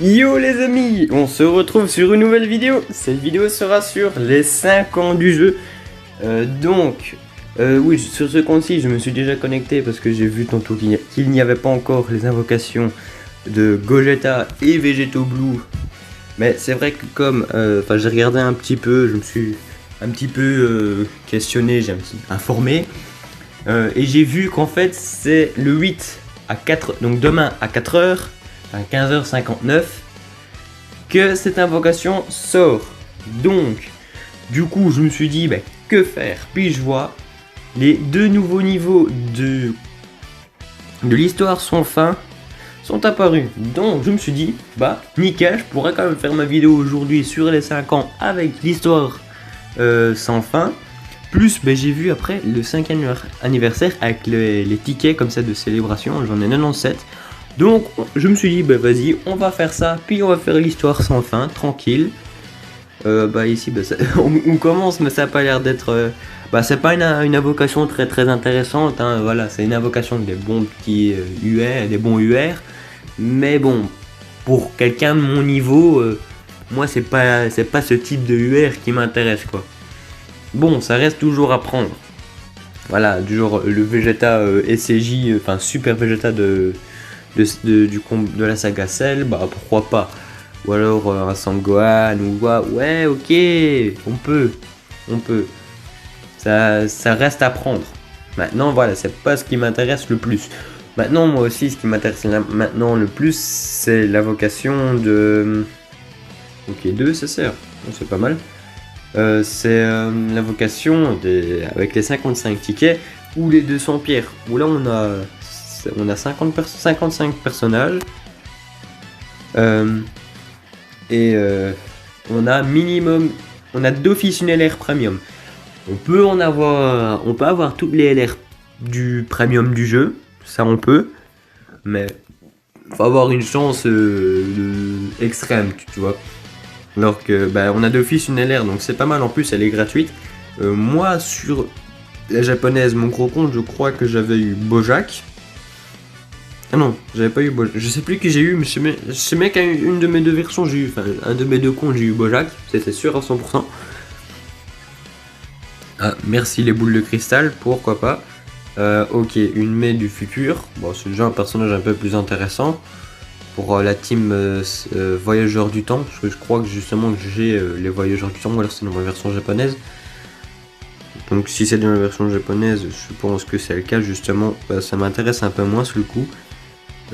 Yo les amis, on se retrouve sur une nouvelle vidéo. Cette vidéo sera sur les 5 ans du jeu. Oui, sur ce compte-ci, je me suis déjà connecté parce que j'ai vu tantôt qu'il n'y avait pas encore les invocations de Gogeta et Vegeto Blue. Mais c'est vrai que comme j'ai regardé un petit peu, je me suis un petit peu questionné, j'ai un petit informé. Et j'ai vu qu'en fait c'est le 8 à 4, donc demain à 4h, à 15h59, que cette invocation sort. Donc, du coup, je me suis dit, que faire? Puis je vois les deux nouveaux niveaux de l'histoire sans fin sont apparus. Donc, je me suis dit, nickel, je pourrais quand même faire ma vidéo aujourd'hui sur les 5 ans avec l'histoire sans fin. Plus, j'ai vu après le 5e anniversaire avec les tickets comme ça de célébration, j'en ai 97. Donc je me suis dit vas-y, on va faire ça, puis on va faire l'histoire sans fin, tranquille. Ici on commence, mais ça n'a pas l'air d'être... c'est pas une invocation très intéressante, hein, voilà, c'est une invocation des bons petits UR, des bons UR. Mais bon, pour quelqu'un de mon niveau, moi c'est pas ce type de UR qui m'intéresse quoi. Bon, ça reste toujours à prendre. Voilà, du genre le Vegeta SCJ, enfin Super Vegeta de la saga Cell, pourquoi pas. Ou alors un Sangohan, ou ouais, ok, on peut. Ça reste à prendre. Maintenant, voilà, c'est pas ce qui m'intéresse le plus. Maintenant, moi aussi, ce qui m'intéresse maintenant le plus, c'est l'invocation de... Ok, 2 SSR, c'est pas mal. C'est l'invocation avec les 55 tickets ou les 200 pierres. Où là, on a 55 personnages. On a minimum... On a d'office une LR premium. On peut avoir toutes les LR du premium du jeu. Ça, on peut. Mais faut avoir une chance extrême, tu vois. Alors que on a d'office une LR, donc c'est pas mal, en plus elle est gratuite. Moi sur la japonaise, mon gros compte, je crois que j'avais eu Bojack. Ah non, j'avais pas eu Bojack. Je sais plus qui j'ai eu, mais je sais bien qu'à une de mes deux versions, j'ai eu, un de mes deux comptes, j'ai eu Bojack, c'était sûr à 100%. Ah, merci les boules de cristal, pourquoi pas. Ok, une Mei du futur. Bon, c'est déjà un personnage un peu plus intéressant. Pour la team voyageurs du temps, parce que je crois que justement que j'ai les voyageurs du temps, ou alors c'est dans ma version japonaise. Donc si c'est dans la version japonaise, je pense que c'est le cas justement, ça m'intéresse un peu moins sur le coup.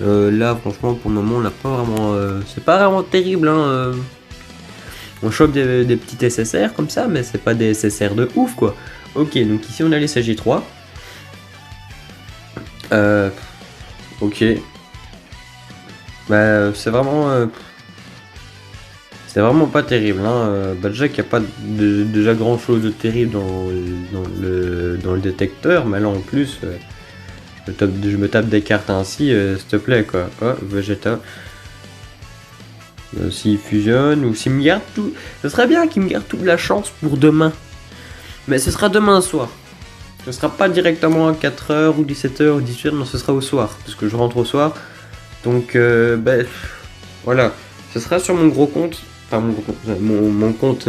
Là franchement pour le moment on n'a pas vraiment... c'est pas vraiment terrible, hein, on chope des petits SSR comme ça, mais c'est pas des SSR de ouf quoi. Ok, donc ici on a les SJ3. Ok. C'est vraiment pas terrible, hein. Déjà qu'il n'y a pas déjà grand chose de terrible dans le détecteur, mais là en plus je me tape des cartes ainsi, s'il te plaît quoi. Oh, Vegeta. S'il fusionne ou s'il me garde tout, ce serait bien qu'il me garde toute la chance pour demain, mais ce sera demain soir. Ce sera pas directement à 4h ou 17h ou 18h, non, ce sera au soir parce que je rentre au soir. Donc voilà, ce sera sur mon gros compte, enfin mon compte,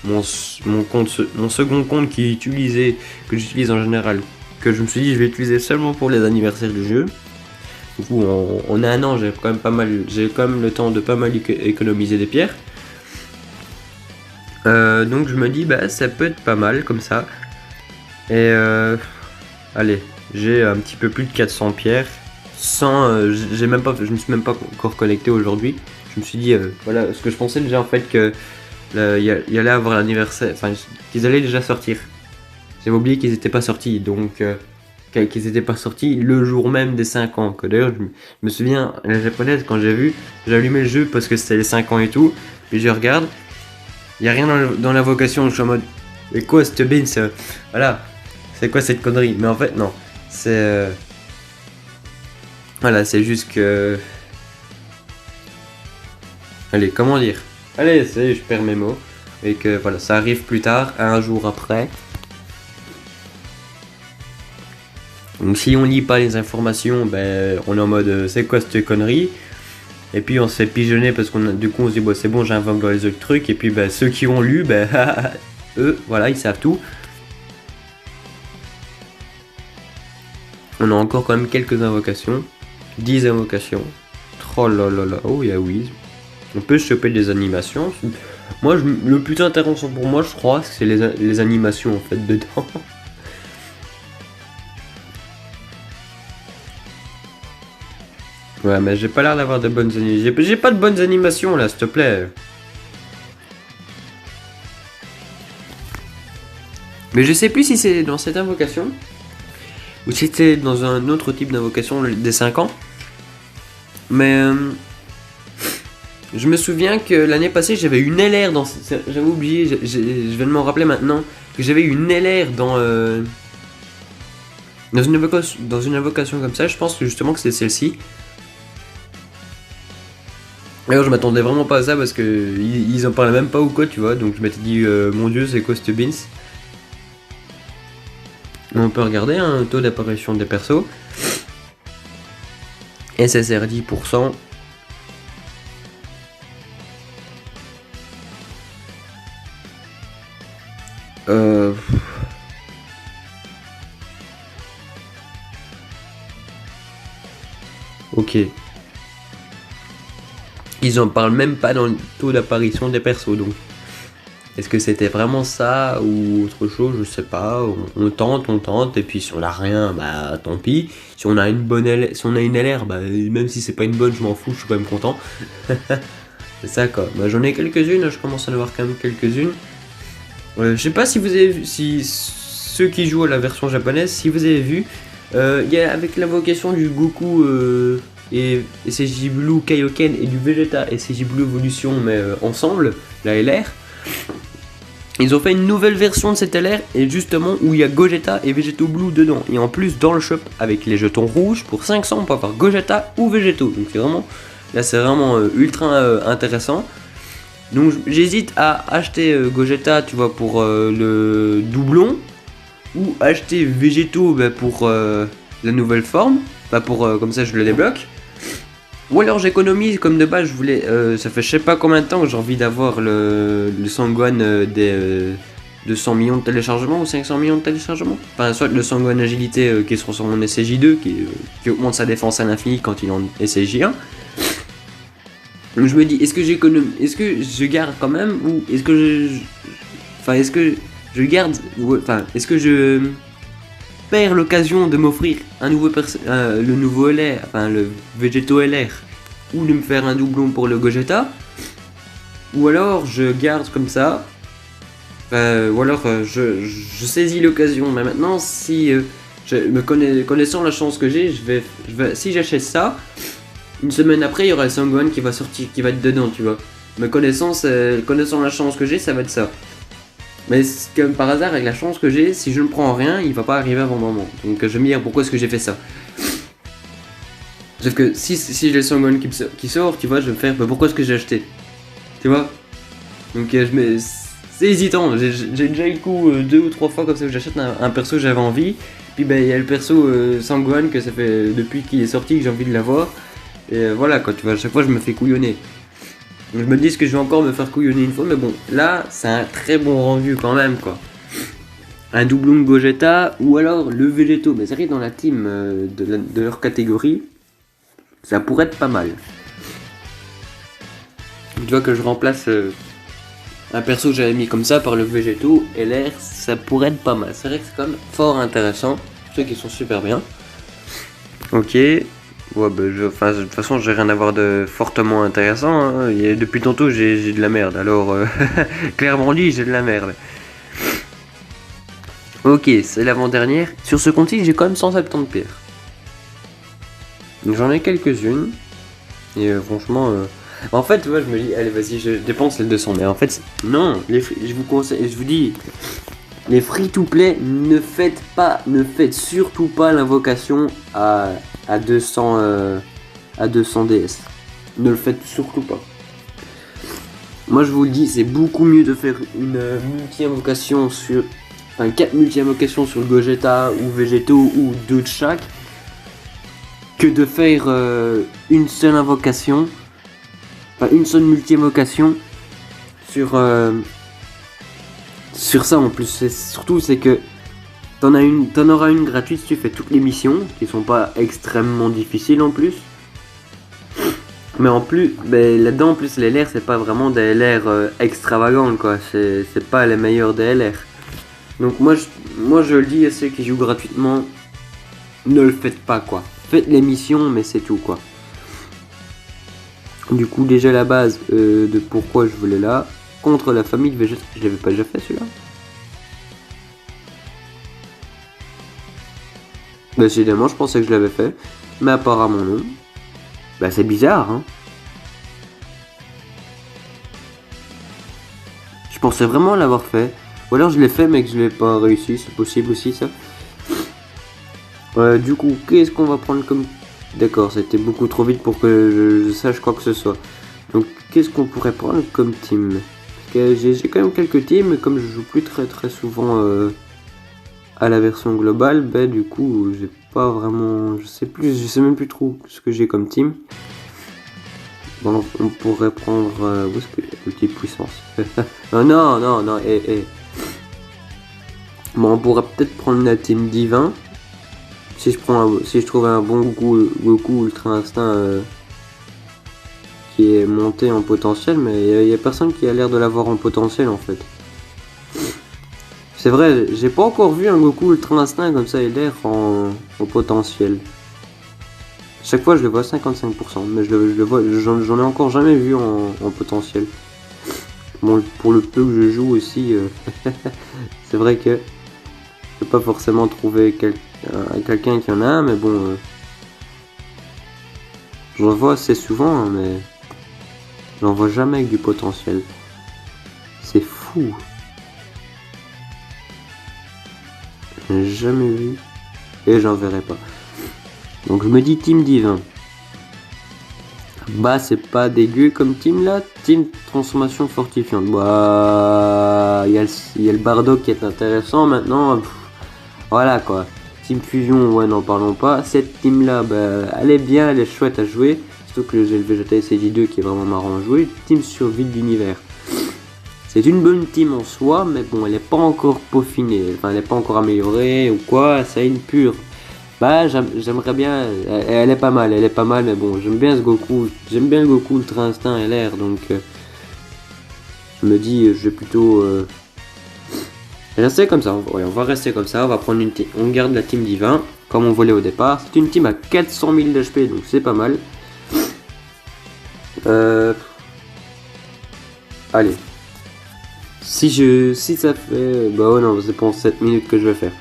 mon second compte que j'utilise en général, que je me suis dit je vais utiliser seulement pour les anniversaires du jeu. Du coup on a un an, j'ai quand même le temps de pas mal économiser des pierres. Donc je me dis ça peut être pas mal comme ça. Et allez, j'ai un petit peu plus de 400 pierres. Je me suis même pas encore connecté aujourd'hui. Je me suis dit, voilà, ce que je pensais déjà en fait que il allait avoir l'anniversaire, enfin qu'ils allaient déjà sortir. J'avais oublié qu'ils n'étaient pas sortis, donc qu'ils n'étaient pas sortis le jour même des 5 ans. Que d'ailleurs, je me souviens, à la japonaise, quand j'ai allumé le jeu parce que c'était les 5 ans et tout, puis je regarde, il n'y a rien dans l'invocation, je suis en mode, mais quoi cette bin, voilà, c'est quoi cette connerie? Mais en fait, non, c'est... Voilà, c'est juste que... Allez, comment dire? Allez, je perds mes mots. Et que voilà, ça arrive plus tard, un jour après. Donc si on lit pas les informations, on est en mode c'est quoi cette connerie? Et puis on s'est pigeonné parce du coup on se dit bon c'est bon j'invoque dans les autres trucs. Et puis ceux qui ont lu, eux voilà ils savent tout. On a encore quand même quelques invocations. 10 invocations. Oh là là là, oh yeah oui. On peut choper des animations. Moi le plus intéressant pour moi je crois c'est les animations en fait dedans. Ouais, mais j'ai pas l'air d'avoir de bonnes animations. J'ai pas de bonnes animations là, s'il te plaît. Mais je sais plus si c'est dans cette invocation ou si c'était dans un autre type d'invocation des 5 ans. Mais je me souviens que l'année passée j'avais une LR dans. J'avais oublié, je viens de m'en rappeler maintenant que j'avais une LR dans une invocation comme ça. Je pense que justement que c'est celle-ci. D'ailleurs je m'attendais vraiment pas à ça parce que ils en parlaient même pas ou quoi tu vois, donc je m'étais dit mon dieu c'est quoi ce Beans. On peut regarder un taux d'apparition des persos. SSR 10%. Ok. Ils en parlent même pas dans le taux d'apparition des persos, donc est-ce que c'était vraiment ça ou autre chose, je sais pas. On tente, et puis si on a rien, bah tant pis. Si on a une bonne LR, si on a une LR, bah même si c'est pas une bonne, je m'en fous, je suis quand même content. C'est ça quoi. Bah, j'en ai quelques-unes, je commence à en avoir quand même quelques-unes. Je sais pas si vous avez vu, si ceux qui jouent à la version japonaise, si vous avez vu, il y a avec l'invocation du Goku et SSJ Blue Kaioken et du Vegeta et SSJ Blue Evolution mais ensemble, la LR. Ils ont fait une nouvelle version de cette LR et justement où il y a Gogeta et Vegeto Blue dedans. Et en plus dans le shop avec les jetons rouges pour 500 on peut avoir Gogeta ou Vegeto. Donc c'est vraiment, là c'est vraiment ultra intéressant. Donc j'hésite à acheter Gogeta tu vois pour le doublon ou acheter Vegeto pour la nouvelle forme. Pour comme ça je le débloque. Ou alors j'économise comme de base je voulais, ça fait je sais pas combien de temps que j'ai envie d'avoir le Sangwan des 200 millions de téléchargements ou 500 millions de téléchargements. Enfin soit le Sangwan agilité qui est sur son SSJ2 qui augmente sa défense à l'infini quand il est en SSJ1. Donc je me dis est-ce que j'économise, est-ce que je garde quand même ou est-ce que est-ce que je garde, est-ce que je perds l'occasion de m'offrir un nouveau le nouveau LR, le Vegeto LR, ou de me faire un doublon pour le Gogeta, ou alors je garde comme ça, ou alors je saisis l'occasion. Mais maintenant, si connaissant la chance que j'ai, si j'achète ça, une semaine après, il y aura le Sangwan qui va sortir, qui va être dedans, tu vois. Mais connaissant la chance que j'ai, ça va être ça. Mais comme par hasard, avec la chance que j'ai, si je ne prends rien, il va pas arriver avant le moment. Donc je vais me dire pourquoi est-ce que j'ai fait ça. Sauf que si j'ai le Sangwan qui sort, tu vois, je vais me faire pourquoi est-ce que j'ai acheté. Tu vois. Donc c'est hésitant. J'ai déjà eu le coup 2 ou 3 fois comme ça que j'achète un perso que j'avais envie. Puis il y a le perso Sangwan que ça fait depuis qu'il est sorti que j'ai envie de l'avoir. Et voilà quoi, tu vois, à chaque fois je me fais couillonner. Je me dis que je vais encore me faire couillonner une fois, mais bon, là, c'est un très bon rendu quand même, quoi. Un doublon de Gogeta, ou alors le Vegeto, mais ça arrive dans la team de leur catégorie, ça pourrait être pas mal. Tu vois que je remplace un perso que j'avais mis comme ça par le Vegeto, LR, ça pourrait être pas mal. C'est vrai que c'est quand même fort intéressant, ceux qui sont super bien. Ok. Ouais, de toute façon, j'ai rien à voir de fortement intéressant. Hein. Depuis tantôt, j'ai de la merde. Alors, clairement dit, j'ai de la merde. Ok, c'est l'avant-dernière. Sur ce compte-ci, j'ai quand même 170 pierres. J'en ai quelques-unes. Et franchement... En fait, tu vois, je me dis, allez, vas-y, je dépense les 200. Mais en fait, non, je vous conseille, je vous dis... Les free-to-play, ne faites surtout pas l'invocation à 200 DS. Ne le faites surtout pas. Moi je vous le dis, c'est beaucoup mieux de faire une multi-invocation sur... 4 multi-invocations sur le Gogeta ou Vegeto ou 2 de chaque, que de faire une seule invocation Pas une seule multi-évocation sur ça en plus. Surtout c'est que t'en auras une gratuite si tu fais toutes les missions, qui sont pas extrêmement difficiles en plus. Mais en plus, là-dedans en plus les LR c'est pas vraiment des LR extravagantes quoi, c'est pas les meilleurs des LR. Donc moi je le dis à ceux qui jouent gratuitement, ne le faites pas quoi. Faites les missions mais c'est tout quoi. Du coup déjà la base de pourquoi je voulais là, contre la famille de Vegeta, je l'avais pas déjà fait celui-là. Décidément je pensais que je l'avais fait, mais apparemment non. C'est bizarre hein. Je pensais vraiment l'avoir fait. Ou alors je l'ai fait mais que je l'ai pas réussi, c'est possible aussi ça. Du coup, qu'est-ce qu'on va prendre comme... D'accord, c'était beaucoup trop vite pour que je sache quoi que ce soit. Donc, qu'est-ce qu'on pourrait prendre comme team? Parce que j'ai quand même quelques teams, mais comme je joue plus très souvent à la version globale, du coup, j'ai pas vraiment... Je sais même plus trop ce que j'ai comme team. Bon, on pourrait prendre... où est-ce que l'outil puissance? Non, Bon, on pourrait peut-être prendre la team divin. Si je trouve un bon Goku Ultra Instinct qui est monté en potentiel, mais il y a personne qui a l'air de l'avoir en potentiel en fait. C'est vrai, j'ai pas encore vu un Goku Ultra Instinct comme ça, il a l'air en potentiel. Chaque fois je le vois 55%, mais j'en ai encore jamais vu en potentiel. Bon, pour le peu que je joue aussi, c'est vrai que je peux pas forcément trouver quelqu'un qui en a un, mais bon, j'en vois assez souvent, hein, mais j'en vois jamais avec du potentiel. C'est fou. J'ai jamais vu et j'en verrai pas. Donc je me dis team divin. C'est pas dégueu comme team là. Team transformation fortifiante. Il y a le Bardock qui est intéressant maintenant. Voilà quoi. Team fusion, ouais, n'en parlons pas. Cette team là, elle est bien, elle est chouette à jouer. Surtout que j'ai le Vegeta SJ2 qui est vraiment marrant à jouer. Team survie de l'univers. C'est une bonne team en soi, mais bon, elle n'est pas encore peaufinée. Enfin, elle n'est pas encore améliorée ou quoi. C'est une pure. J'aimerais bien. Elle est pas mal, mais bon, j'aime bien ce Goku. J'aime bien le Goku Ultra Instinct LR, donc je me dis, je vais plutôt rester comme ça. Ouais, on va rester comme ça. On va prendre une team. On garde la team divin, comme on voulait au départ. C'est une team à 400 000 d'HP, donc c'est pas mal. Allez. Si ça fait... oh non, c'est pour 7 minutes que je vais faire.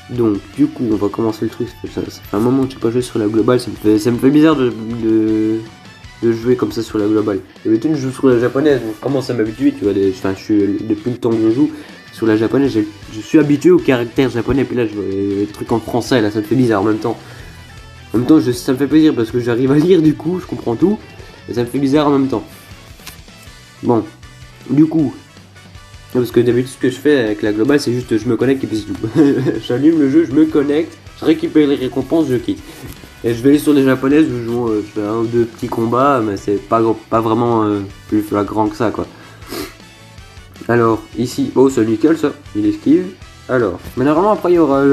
Donc, du coup, on va commencer le truc. Ça fait un moment que je n'ai pas joué sur la globale. Ça me fait bizarre de jouer comme ça sur la globale. D'habitude, je joue sur la japonaise. Donc, je commence à m'habituer, tu vois. Depuis le temps que je joue sur la japonaise, je suis habitué au caractère japonais. Puis là, je vois les trucs en français. Là, ça me fait bizarre en même temps. En même temps, ça me fait plaisir parce que j'arrive à lire, du coup, je comprends tout. Mais ça me fait bizarre en même temps. Bon, du coup... Parce que d'habitude ce que je fais avec la globale c'est juste je me connecte et puis c'est tout. J'allume le jeu, je me connecte, je récupère les récompenses, je quitte. Et je vais aller sur les japonaises où je fais un ou deux petits combats, mais c'est pas vraiment plus flagrant que ça quoi. Alors ici, c'est nickel ça, il esquive. Alors, mais normalement après il y aura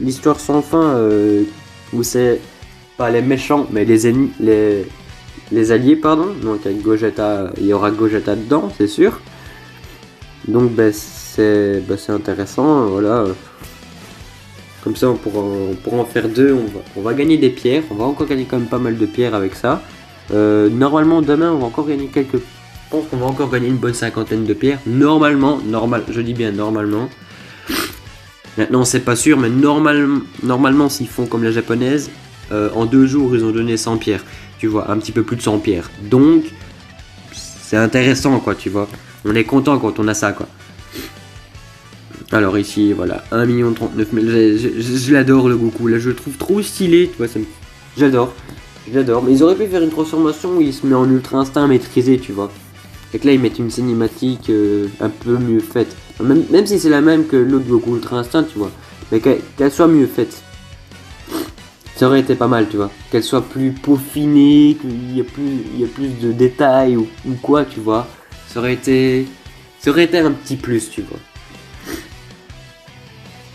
l'histoire sans fin où c'est pas les méchants mais les ennemis, les alliés pardon. Donc avec Gogeta, il y aura Gogeta dedans, c'est sûr. Donc c'est intéressant, voilà. Comme ça on pourra en faire deux, on va gagner des pierres, on va encore gagner quand même pas mal de pierres avec ça. Normalement demain on va encore gagner je pense qu'on va encore gagner une bonne cinquantaine de pierres. Normalement, je dis bien normalement. Maintenant c'est pas sûr, mais normalement s'ils font comme la japonaise, en 2 jours ils ont donné 100 pierres. Tu vois, un petit peu plus de 100 pierres. Donc c'est intéressant quoi, tu vois. On est content quand on a ça quoi. Alors ici voilà, 1 039 000. Je l'adore le Goku, là je le trouve trop stylé, tu vois, j'adore. Mais ils auraient pu faire une transformation où il se met en ultra instinct maîtrisé, tu vois. Et que là ils mettent une cinématique un peu mieux faite. Même si c'est la même que l'autre Goku ultra instinct, tu vois. Mais qu'elle soit mieux faite. Ça aurait été pas mal, tu vois. Qu'elle soit plus peaufinée, qu'il y ait plus de détails ou quoi, tu vois. Ça aurait été un petit plus, tu vois.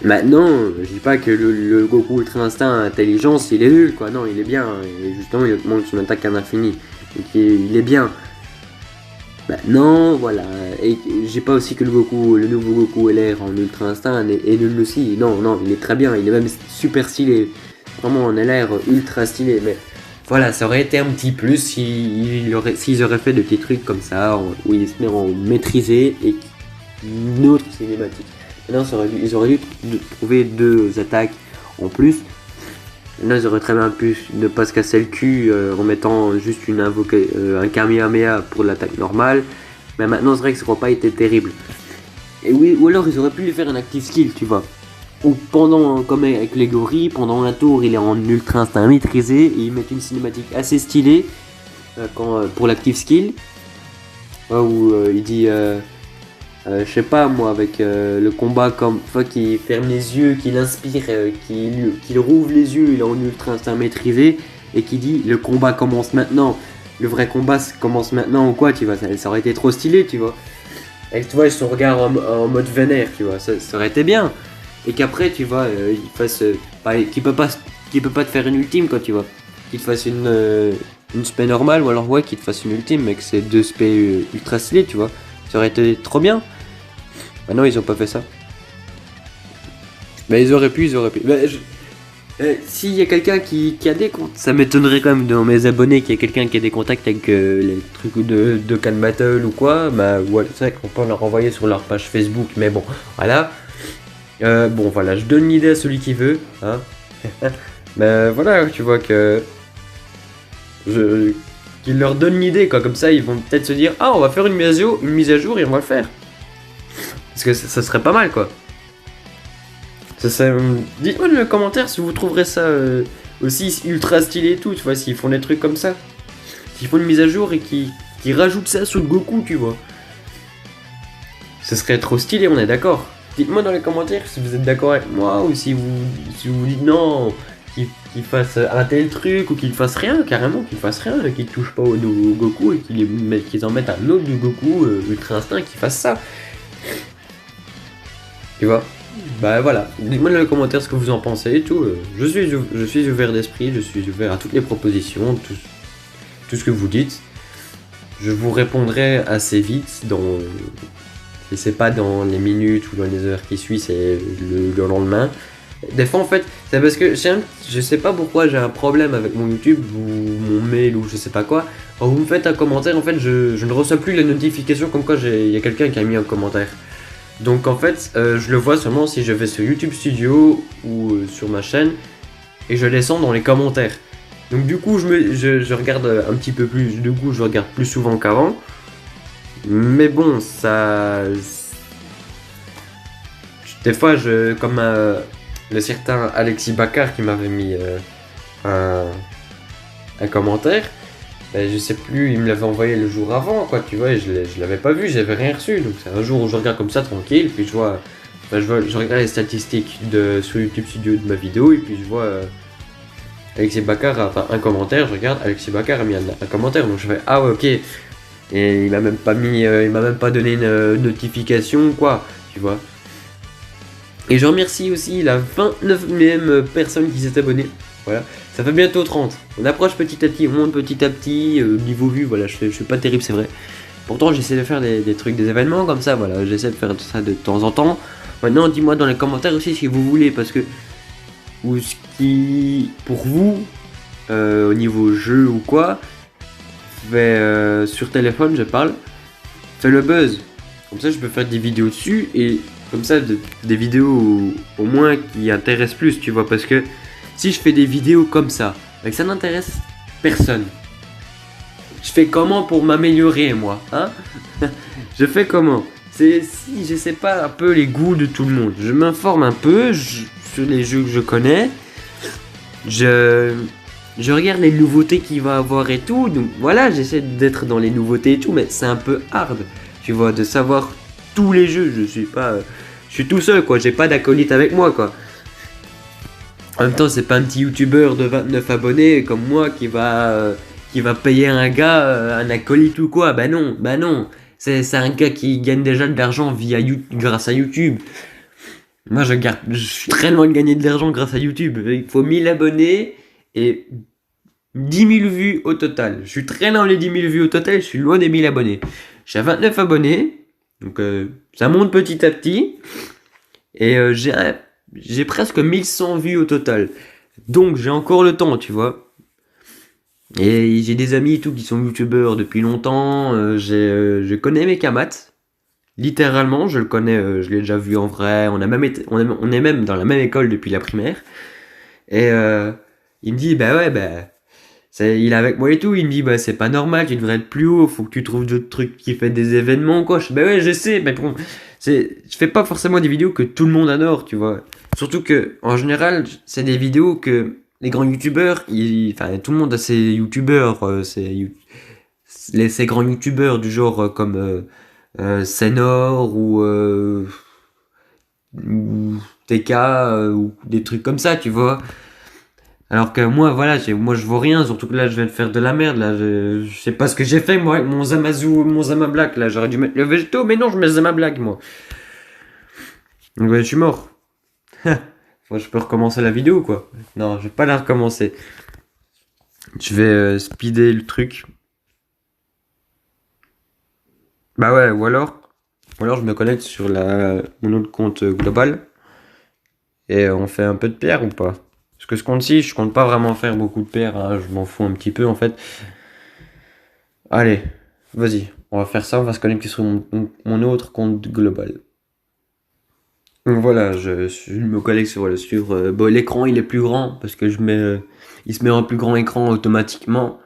Maintenant, je dis pas que le Goku Ultra Instinct Intelligence, il est nul, quoi. Non, il est bien. Et justement, il augmente son attaque à l'infini. Donc il est bien. Maintenant, voilà. Et j'ai pas aussi que le nouveau Goku LR en Ultra Instinct est nul aussi. Non, non, il est très bien. Il est même super stylé. Vraiment en LR ultra stylé. Mais voilà, ça aurait été un petit plus s'ils auraient fait des petits trucs comme ça, où ils se mettent maîtrisé et une autre cinématique. Maintenant, ils auraient dû trouver 2 attaques en plus. Là, ils auraient très bien pu ne pas se casser le cul en mettant juste un Kamehameha pour l'attaque normale. Mais maintenant, c'est vrai que ça n'aurait pas été terrible. Et oui, ou alors ils auraient pu lui faire un active skill, tu vois. Ou comme avec les gorilles, pendant un tour, il est en ultra instinct maîtrisé et ils mettent une cinématique assez stylée pour l'active skill. Où il dit. Je sais pas moi, avec le combat comme qu'il ferme les yeux, qu'il inspire, qu'il rouvre les yeux, il est en ultra instinct maîtrisé et qui dit le combat commence maintenant, le vrai combat commence maintenant ou quoi, tu vois, ça aurait été trop stylé, tu vois. Et tu vois, son regard en mode vénère, tu vois, ça aurait été bien. Et qu'après, tu vois, il fasse, qu'il peut pas te faire une ultime, quoi, tu vois. Qu'il te fasse une spé normale ou alors ouais, qu'il te fasse une ultime, mais que c'est 2 spé ultra stylés, tu vois. Ça aurait été trop bien. Bah non, ils ont pas fait ça. Mais ils auraient pu. Bah, s'il y a quelqu'un qui a des comptes, ça m'étonnerait quand même dans mes abonnés qu'il y ait quelqu'un qui ait des contacts avec les trucs de Can Battle ou quoi. Bah ouais, c'est vrai qu'on peut leur envoyer sur leur page Facebook, mais bon, voilà. Bon, voilà, je donne l'idée à celui qui veut. Hein. Mais voilà, tu vois que. Qu'il leur donne l'idée, quoi. Comme ça, ils vont peut-être se dire ah, on va faire une mise à jour et on va le faire. Parce que ça serait pas mal, quoi. Dites-moi dans les commentaires si vous trouverez ça aussi ultra stylé et tout, tu vois, s'ils font des trucs comme ça. S'ils font une mise à jour et qu'ils rajoutent ça sur le Goku, tu vois. Ce serait trop stylé, on est d'accord. Dites-moi dans les commentaires si vous êtes d'accord avec moi ou si vous dites non, qu'il fasse un tel truc ou qu'il fasse rien, carrément, qu'il fasse rien, qu'il touche pas au nouveau Goku et qu'ils en mettent un autre du Goku Ultra Instinct qui fasse ça. Tu vois? Bah voilà, dites-moi dans les commentaires ce que vous en pensez et tout. Je suis ouvert d'esprit, je suis ouvert à toutes les propositions, tout ce que vous dites. Je vous répondrai assez vite si c'est pas dans les minutes ou dans les heures qui suivent, c'est le lendemain. Des fois en fait, c'est parce que je sais pas pourquoi j'ai un problème avec mon YouTube ou mon mail ou je sais pas quoi. Quand vous me faites un commentaire, en fait, je ne reçois plus les notifications comme quoi il y a quelqu'un qui a mis un commentaire. Donc en fait, je le vois seulement si je vais sur YouTube Studio ou sur ma chaîne et je descends dans les commentaires. Donc du coup, je regarde un petit peu plus, du coup, je regarde plus souvent qu'avant. Mais bon, ça... Des fois, comme le certain Alexis Baccar qui m'avait mis un commentaire, je sais plus, il me l'avait envoyé le jour avant, quoi, tu vois, et je l'avais pas vu, j'avais rien reçu. Donc c'est un jour où je regarde comme ça, tranquille, puis je regarde les statistiques sur YouTube Studio de ma vidéo, et puis je vois Alexis Baccar a un commentaire, je regarde, Alexis Baccar a mis un commentaire, donc je fais ah ouais, ok. Et il m'a même pas donné une notification, quoi, tu vois. Et je remercie aussi la 29e personne qui s'est abonnée. Voilà, ça fait bientôt 30. On approche petit à petit, on monte petit à petit. Niveau vue, voilà, je suis pas terrible, c'est vrai. Pourtant, j'essaie de faire des trucs, des événements comme ça, voilà. J'essaie de faire tout ça de temps en temps. Maintenant, dis-moi dans les commentaires aussi si vous voulez, parce que... Ou ce qui... Pour vous, au niveau jeu ou quoi, sur téléphone, je parle, fait le buzz. Comme ça, je peux faire des vidéos dessus et... Comme ça, des vidéos au moins qui intéressent plus, tu vois, parce que si je fais des vidéos comme ça, et que ça n'intéresse personne, je fais comment pour m'améliorer, moi, hein? Je fais comment? Si je sais pas un peu les goûts de tout le monde, je m'informe un peu sur les jeux que je connais, je regarde les nouveautés qu'il va avoir et tout, donc voilà, j'essaie d'être dans les nouveautés et tout, mais c'est un peu hard, tu vois, de savoir tous les jeux, je suis tout seul, quoi, j'ai pas d'acolyte avec moi, quoi. En même temps, c'est pas un petit youtubeur de 29 abonnés comme moi qui va payer un gars, un acolyte ou quoi. Bah non, bah non. C'est un gars qui gagne déjà de l'argent grâce à YouTube. Moi, je suis très loin de gagner de l'argent grâce à YouTube. Il faut 1000 abonnés et 10 000 vues au total. Je suis très loin des 10 000 vues au total, je suis loin des 1000 abonnés. Je suis à 29 abonnés, donc ça monte petit à petit. Et j'ai presque 1100 vues au total. Donc j'ai encore le temps, tu vois. Et j'ai des amis et tout qui sont youtubeurs depuis longtemps. Je connais Mekamat. Littéralement, je le connais, je l'ai déjà vu en vrai. On est même dans la même école depuis la primaire. Et il me dit, bah ouais, bah, il est avec moi et tout. Il me dit, bah c'est pas normal, tu devrais être plus haut. Faut que tu trouves d'autres trucs qui fait des événements, quoi. Bah ouais, je sais, mais bon, je fais pas forcément des vidéos que tout le monde adore, tu vois. Surtout que, en général, c'est des vidéos que les grands youtubeurs, enfin, tout le monde a ses youtubeurs, ces grands youtubeurs du genre comme Senor ou TK ou des trucs comme ça, tu vois. Alors que moi, voilà, moi je vaux rien, surtout que là je viens de faire de la merde, là, je sais pas ce que j'ai fait, moi, avec mon Zama Black, là, j'aurais dû mettre le végétaux, mais non, je mets Zama Black, moi. Donc ouais, je suis mort. Moi, je peux recommencer la vidéo, quoi. Non, je vais pas la recommencer. Je vais speeder le truc. Bah ouais, ou alors je me connecte sur mon autre compte global et on fait un peu de pierre ou pas? Parce que ce compte-ci, je compte pas vraiment faire beaucoup de pierre, hein, je m'en fous un petit peu en fait. Allez, vas-y, on va faire ça, on va se connecter sur mon autre compte global. Donc voilà, je me connecte sur bon, l'écran il est plus grand parce que il se met en plus grand écran automatiquement.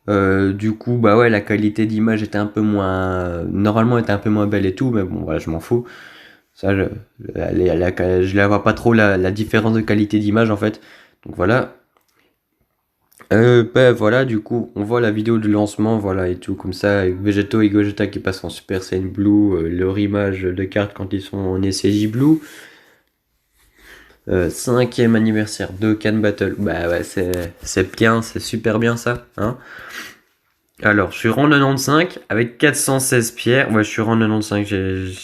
Du coup, bah ouais, la qualité d'image était un peu moins, normalement était un peu moins belle et tout, mais bon, voilà, je m'en fous. Ça, je la vois pas trop la différence de qualité d'image en fait. Donc voilà. Bah voilà, du coup, on voit la vidéo de lancement, voilà, et tout, comme ça, avec Vegeto et Gogeta qui passent en Super Saiyan Blue, leur image de carte quand ils sont en SCJ Blue. 5e anniversaire de Can Battle, bah ouais, c'est bien, c'est super bien ça, hein. Alors, je suis rang 95 avec 416 pierres. Ouais, je suis rang 95.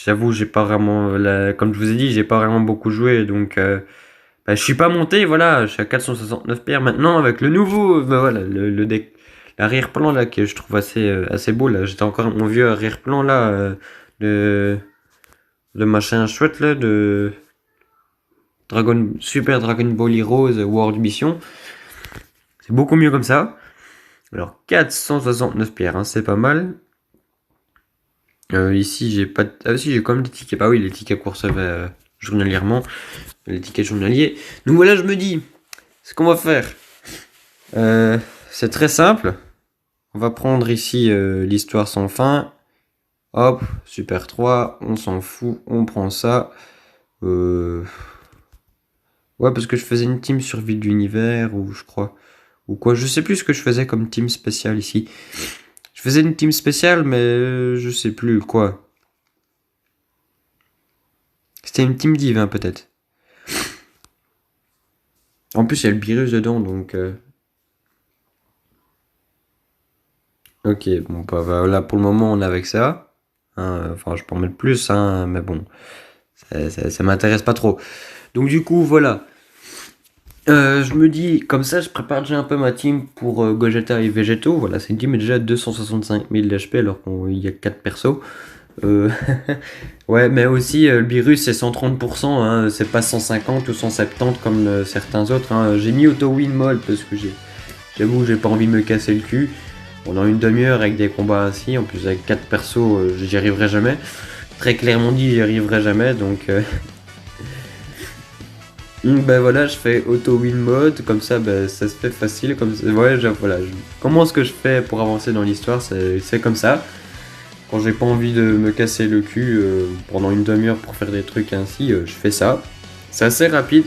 J'avoue, j'ai pas vraiment, comme je vous ai dit, j'ai pas vraiment beaucoup joué, donc bah, je suis pas monté. Voilà, je suis à 469 pierres maintenant avec le nouveau, bah, voilà, le deck, l'arrière-plan là que je trouve assez beau là. J'étais encore mon vieux arrière-plan là, de machin chouette là, de Super Dragon Ball Heroes World Mission. C'est beaucoup mieux comme ça. Alors 469 pierres, hein, c'est pas mal. Ici j'ai pas ah si, j'ai quand même des tickets. Bah oui, les tickets qu'on recevait journalièrement, les tickets journaliers. Donc voilà, je me dis ce qu'on va faire. C'est très simple. On va prendre ici l'histoire sans fin. Hop, Super 3, on s'en fout, on prend ça. Ouais, parce que je faisais une team survie de l'univers, ou je crois. Ou quoi, je sais plus ce que je faisais comme team spéciale ici. Je faisais une team spéciale, mais je sais plus quoi. C'était une team div, hein, peut-être. En plus, il y a le virus dedans, donc... Ok, bon, bah voilà, pour le moment, on est avec ça. Hein, enfin, je peux en mettre plus, hein, mais bon. Ça m'intéresse pas trop. Donc du coup, voilà. Je me dis, comme ça, je prépare déjà un peu ma team pour Gogeta et Vegeto. Voilà, c'est une team déjà 265 000 d'HP alors qu'il y a 4 persos. Ouais, mais aussi le virus c'est 130%, hein, c'est pas 150 ou 170 comme certains autres. Hein. J'ai mis auto win mode parce que j'avoue, j'ai pas envie de me casser le cul. Pendant une demi-heure avec des combats ainsi, en plus avec 4 persos, j'y arriverai jamais. Très clairement dit, j'y arriverai jamais, donc... Ben voilà, je fais auto win mode, comme ça ben, ça se fait facile, comme ça, ouais, voilà, comment ce que je fais pour avancer dans l'histoire, c'est comme ça. Quand j'ai pas envie de me casser le cul pendant une demi-heure pour faire des trucs ainsi, je fais ça. C'est assez rapide.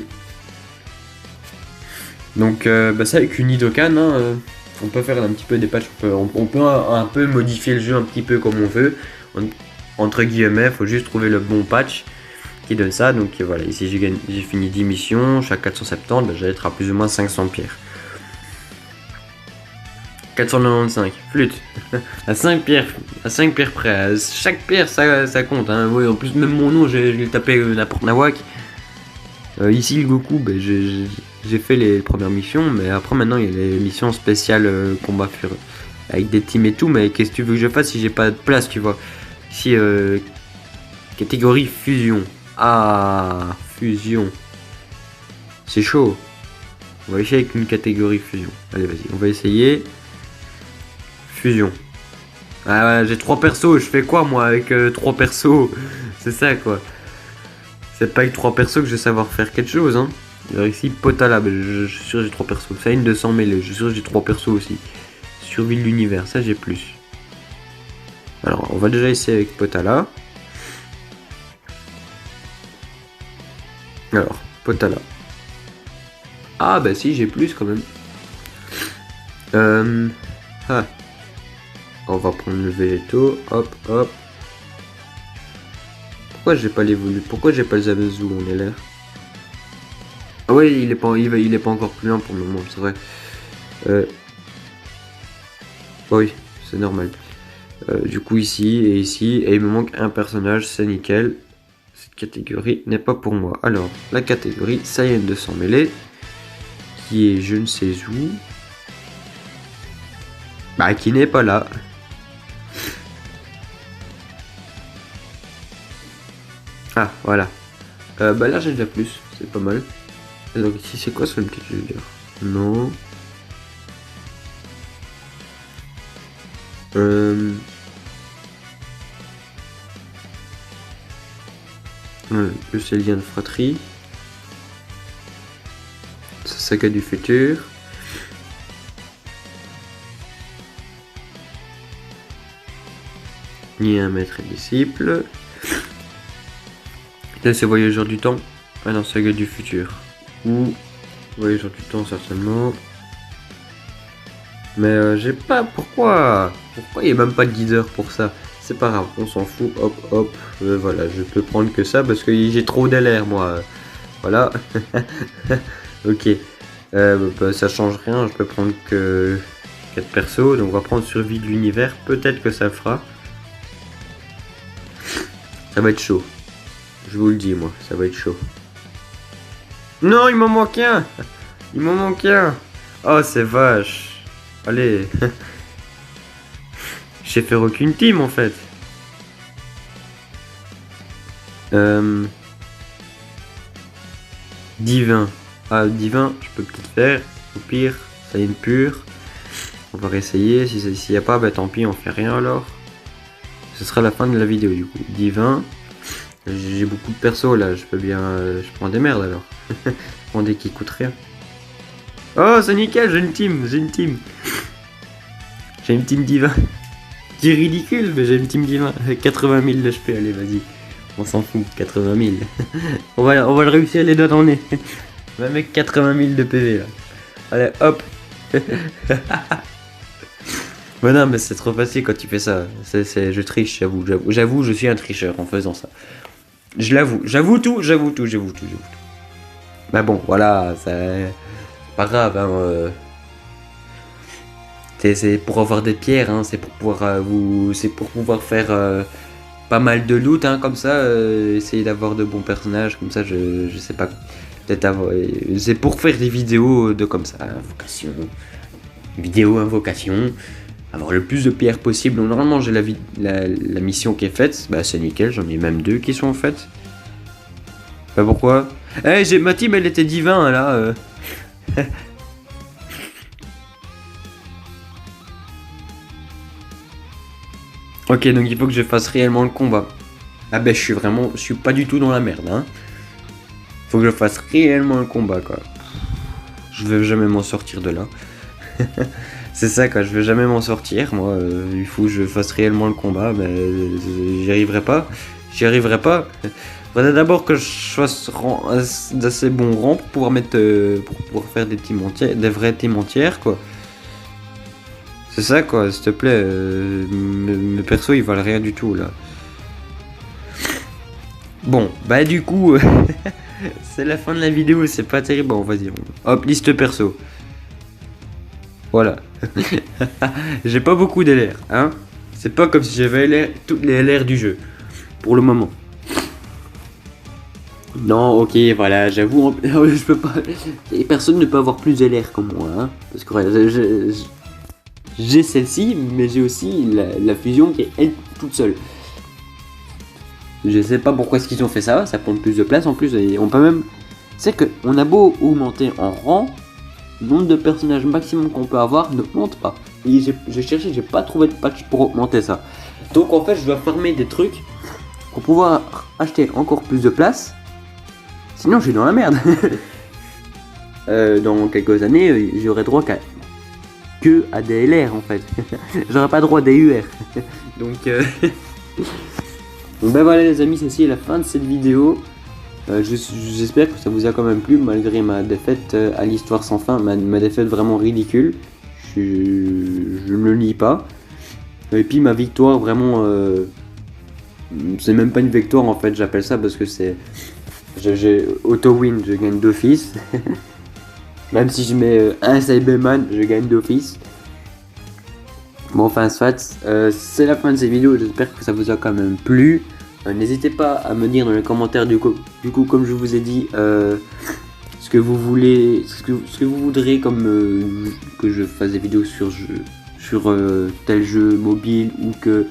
Donc bah, ça avec une Idokan, hein, on peut faire un petit peu des patchs, on peut un peu modifier le jeu un petit peu comme on veut. Entre guillemets, faut juste trouver le bon patch. qui donne ça. Donc voilà, ici j'ai fini 10 missions, chaque 470, j'allais être à plus ou moins 500 pierres. 495, flûte, à 5 pierres près, chaque pierre ça compte, hein. Oui, en plus même mon nom, j'ai tapé n'importe nawak. Ici le Goku, j'ai fait les premières missions, mais après maintenant il y a les missions spéciales combat fureux, avec des teams et tout, mais qu'est-ce que tu veux que je fasse si j'ai pas de place, tu vois. Ici, catégorie fusion. Ah, fusion. C'est chaud. On va essayer avec une catégorie fusion. Allez, vas-y, on va essayer. Fusion. Ah ouais, j'ai 3 persos, je fais quoi moi avec 3 persos? C'est ça quoi. C'est pas avec 3 persos que je vais savoir faire quelque chose, hein. Alors ici, Potala, je suis sûr que j'ai 3 persos. Ça, une 200 mêlée, je suis sûr que j'ai 3 persos aussi. Survie de l'univers, ça j'ai plus. Alors, on va déjà essayer avec Potala. Alors, Potala. Ah bah si, j'ai plus quand même. On va prendre le végétaux, hop, hop. Pourquoi j'ai pas l'évolu? Pourquoi j'ai pas le Zamasu? On est là. Ah ouais, il est pas encore plus lent pour le moment, c'est vrai. Oui, c'est normal. Du coup ici et ici, et il me manque un personnage, c'est nickel. Cette catégorie n'est pas pour moi. Alors, la catégorie Saiyan 200 mêlée, qui est je ne sais où. Bah, qui n'est pas là. Ah, voilà. Bah là j'ai déjà plus, c'est pas mal. Et donc ici c'est quoi sur le petit junior? Non. Le Célien de fratrie. Saga du futur. Ni un maître et disciple. Là c'est Voyageur du temps. Ah non, Saga du futur. Ou Voyageur du temps certainement. Mais j'ai pas... Pourquoi il n'y a même pas de guideur pour ça? C'est pas grave, on s'en fout. Hop, hop. Voilà, je peux prendre que ça parce que j'ai trop d'LR moi. Voilà. Ok. Bah, ça change rien, je peux prendre que 4 persos. Donc on va prendre survie de l'univers. Peut-être que ça le fera. Ça va être chaud. Je vous le dis moi, ça va être chaud. Non, il m'en manque un. Il m'en manque un. Oh, c'est vache. Allez. J'ai fait aucune team en fait. Divin. Ah, divin, je peux peut-être faire. Au pire, ça y est pure. On va réessayer. S'il n'y a pas, bah tant pis, on fait rien alors. Ce sera la fin de la vidéo du coup. Divin. J'ai beaucoup de persos là, je peux bien. Je prends des merdes alors. Je prends des qui coûtent rien. Oh, c'est nickel, j'ai une team. J'ai une team divin. C'est ridicule, mais j'ai une team divin. 80 000 de HP, allez, vas-y. On s'en fout, 80 000. on va le réussir les doigts dans le nez. On va mettre 80 000 de PV là. Allez, hop. Mais non, mais c'est trop facile quand tu fais ça. Je triche, j'avoue, je suis un tricheur en faisant ça. Je l'avoue, j'avoue tout. Mais bon, voilà, c'est pas grave, hein. C'est pour avoir des pierres, hein, c'est pour pouvoir faire pas mal de loot, hein, comme ça, essayer d'avoir de bons personnages, comme ça, je sais pas, peut-être avoir, c'est pour faire des vidéos de comme ça, invocation, avoir le plus de pierres possible. Donc, normalement, j'ai la mission qui est faite, bah c'est nickel, j'en ai même 2 qui sont faites. Bah pourquoi? Ma team, elle était divin, là. Ok, donc il faut que je fasse réellement le combat. Ah ben je suis pas du tout dans la merde, hein. Faut que je fasse réellement le combat, quoi. Je vais jamais m'en sortir de là. C'est ça, quoi, je vais jamais m'en sortir, moi. Il faut que je fasse réellement le combat, mais j'y arriverai pas. Faudrait d'abord que je fasse d'assez bon rang pour pouvoir pour pouvoir faire des teams entières, des vraies teams entières, quoi. C'est ça quoi, s'il te plaît, mes persos ils valent rien du tout là. Bon, bah du coup, c'est la fin de la vidéo, c'est pas terrible. Bon, vas-y, hop, liste perso. Voilà. J'ai pas beaucoup d'LR, hein. C'est pas comme si j'avais toutes les LR du jeu, pour le moment. Non, ok, voilà, j'avoue, je peux pas... Personne ne peut avoir plus LR comme moi, hein. Parce que voilà, j'ai celle-ci, mais j'ai aussi la fusion qui est elle toute seule. Je sais pas pourquoi est-ce qu'ils ont fait ça, ça prend plus de place en plus, et on peut même... C'est que on a beau augmenter en rang, le nombre de personnages maximum qu'on peut avoir n'augmente pas. Et j'ai cherché, j'ai pas trouvé de patch pour augmenter ça. Donc en fait, je dois farmer des trucs pour pouvoir acheter encore plus de place. Sinon, je suis dans la merde. Dans quelques années, j'aurai droit que à des LR en fait. J'aurai pas droit à des UR. Donc, donc ben voilà les amis, ceci est la fin de cette vidéo. J'espère que ça vous a quand même plu malgré ma défaite à l'histoire sans fin, ma défaite vraiment ridicule. Je ne le nie pas. Et puis ma victoire vraiment, c'est même pas une victoire en fait, j'appelle ça parce que c'est, j'ai auto-win, je gagne d'office. Même si je mets un Cyberman, je gagne d'office. Bon, enfin soit, c'est la fin de cette vidéo, j'espère que ça vous a quand même plu. N'hésitez pas à me dire dans les commentaires du coup comme je vous ai dit, ce que vous voulez, ce que vous voudrez comme que je fasse des vidéos sur tel jeu mobile, ou que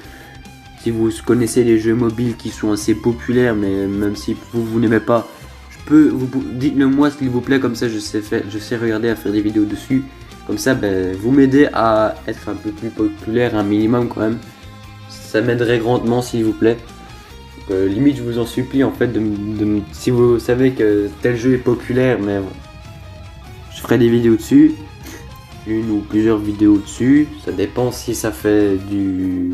si vous connaissez les jeux mobiles qui sont assez populaires, mais même si vous n'aimez pas, dites-le moi s'il vous plaît, comme ça je sais regarder à faire des vidéos dessus. Comme ça, ben, vous m'aidez à être un peu plus populaire, un minimum quand même. Ça m'aiderait grandement s'il vous plaît. Limite je vous en supplie en fait si vous savez que tel jeu est populaire, mais je ferai des vidéos dessus, une ou plusieurs vidéos dessus, ça dépend si ça fait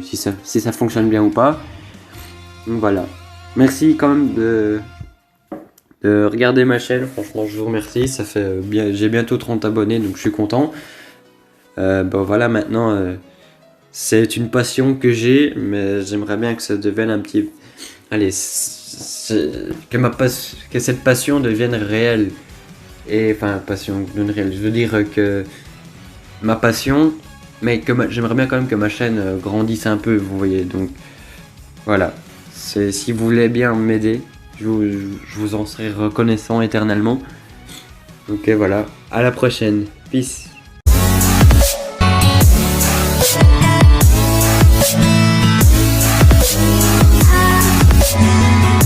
si ça fonctionne bien ou pas. Donc voilà, merci quand même de regarder ma chaîne, franchement je vous remercie, ça fait bien, j'ai bientôt 30 abonnés donc je suis content. Bon voilà, maintenant c'est une passion que j'ai, mais j'aimerais bien que ça devienne un petit... Allez, que cette passion devienne réelle. Et enfin, passion devienne réelle. Je veux dire que ma passion, mais que j'aimerais bien quand même que ma chaîne grandisse un peu, vous voyez. Donc voilà. Si vous voulez bien m'aider, je vous en serai reconnaissant éternellement. Donc voilà. À la prochaine. Peace.